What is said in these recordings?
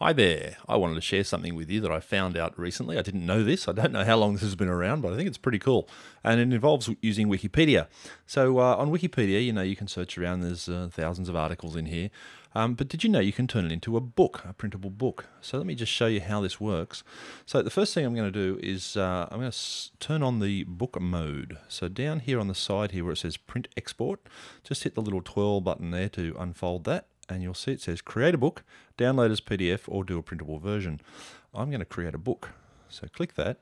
Hi there. I wanted to share something with you that I found out recently. I didn't know this. I don't know how long this has been around, but I think it's pretty cool. And it involves using Wikipedia. So on Wikipedia, you can search around. There's thousands of articles in here. But did you know you can turn it into a book, a printable book? So let me just show you how this works. So the first thing I'm going to do is I'm going to turn on the book mode. So down here on the side here where it says print export, just hit the little twirl button there to unfold that. And you'll see it says create a book, download as PDF, or do a printable version. I'm going to create a book. So click that,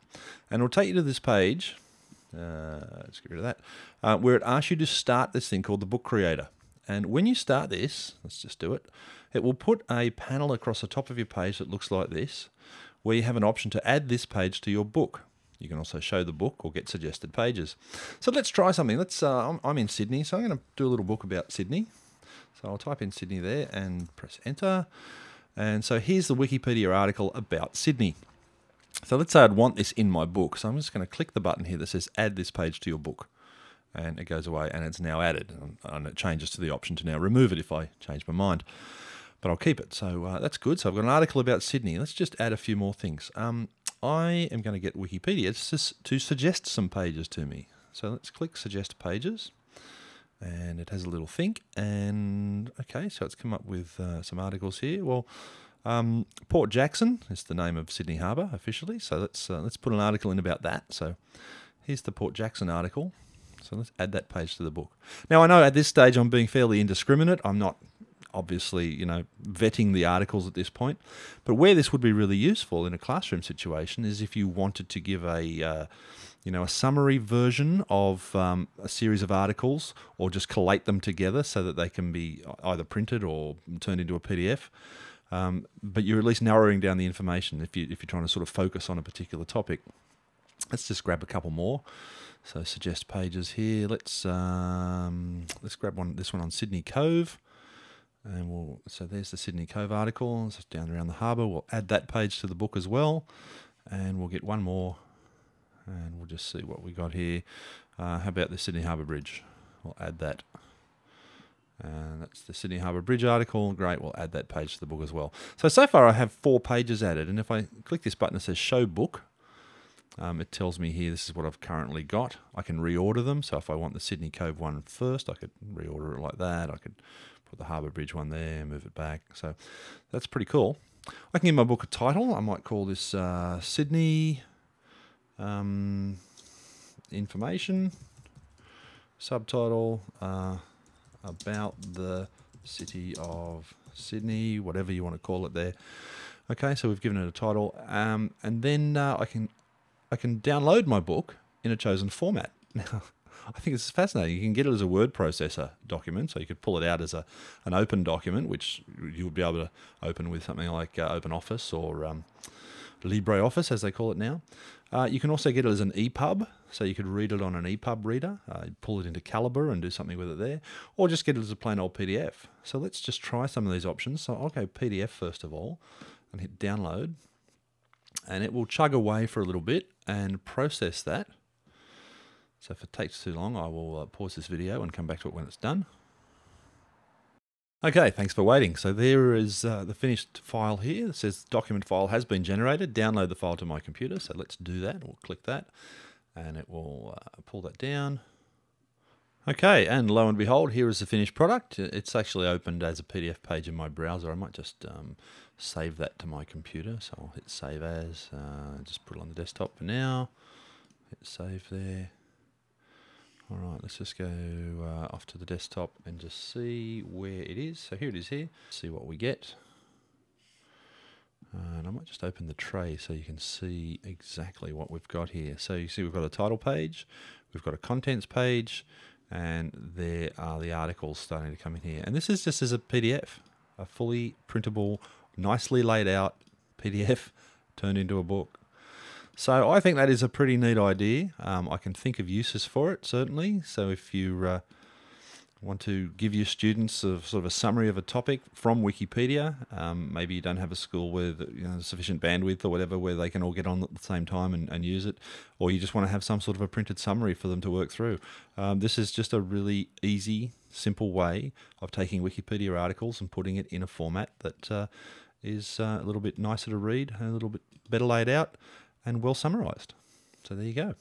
and it'll take you to this page. Let's get rid of that. Where it asks you to start this thing called the book creator. And when you start this, let's just do it, it will put a panel across the top of your page that looks like this, where you have an option to add this page to your book. You can also show the book or get suggested pages. So let's try something. I'm in Sydney, so I'm going to do a little book about Sydney. So I'll type in Sydney there and press enter. And so here's the Wikipedia article about Sydney. So let's say I'd want this in my book. So I'm just going to click the button here that says add this page to your book. And it goes away and it's now added. And it changes to the option to now remove it if I change my mind. But I'll keep it. So that's good. So I've got an article about Sydney. Let's just add a few more things. I am going to get Wikipedia to suggest some pages to me. So let's click suggest pages. And it has a little think, and okay, so it's come up with some articles here. Well, Port Jackson is the name of Sydney Harbour officially, so let's put an article in about that. So here's the Port Jackson article. So let's add that page to the book. Now I know at this stage I'm being fairly indiscriminate. I'm not obviously vetting the articles at this point, but where this would be really useful in a classroom situation is if you wanted to give a summary version of a series of articles, or just collate them together so that they can be either printed or turned into a PDF. But you're at least narrowing down the information if you're trying to sort of focus on a particular topic. Let's just grab a couple more. So suggest pages here. Let's grab this one on Sydney Cove. And so there's the Sydney Cove article. It's down around the harbour. We'll add that page to the book as well. And we'll get one more. And we'll just see what we got here. How about the Sydney Harbour Bridge? We'll add that. And that's the Sydney Harbour Bridge article. Great, we'll add that page to the book as well. So far I have 4 pages added. And if I click this button that says Show Book, it tells me here this is what I've currently got. I can reorder them. So if I want the Sydney Cove one first, I could reorder it like that. I could put the Harbour Bridge one there, move it back. So that's pretty cool. I can give my book a title. I might call this Sydney... information, subtitle about the city of Sydney, whatever you want to call it there. Okay, so we've given it a title, and then I can download my book in a chosen format. Now, I think it's fascinating. You can get it as a word processor document, so you could pull it out as an open document, which you would be able to open with something like OpenOffice or LibreOffice, as they call it now. You can also get it as an ePub, so you could read it on an ePub reader, pull it into Calibre and do something with it there, or just get it as a plain old PDF. So let's just try some of these options. So I'll go PDF first of all, and hit download, and it will chug away for a little bit and process that. So if it takes too long, I will pause this video and come back to it when it's done. Okay, thanks for waiting. So there is the finished file here. It says document file has been generated. Download the file to my computer. So let's do that. We'll click that and it will pull that down. Okay, and lo and behold, here is the finished product. It's actually opened as a PDF page in my browser. I might just save that to my computer. So I'll hit save as, just put it on the desktop for now. Hit save there. All right, let's just go off to the desktop and just see where it is. So here it is here. See what we get. And I might just open the tray so you can see exactly what we've got here. So you see we've got a title page, we've got a contents page, and there are the articles starting to come in here. And this is just as a PDF, a fully printable, nicely laid out PDF turned into a book. So I think that is a pretty neat idea. I can think of uses for it, certainly. So if you want to give your students sort of a summary of a topic from Wikipedia, maybe you don't have a school with sufficient bandwidth or whatever where they can all get on at the same time and use it, or you just want to have some sort of a printed summary for them to work through. This is just a really easy, simple way of taking Wikipedia articles and putting it in a format that is a little bit nicer to read, a little bit better laid out, and well summarised. So there you go.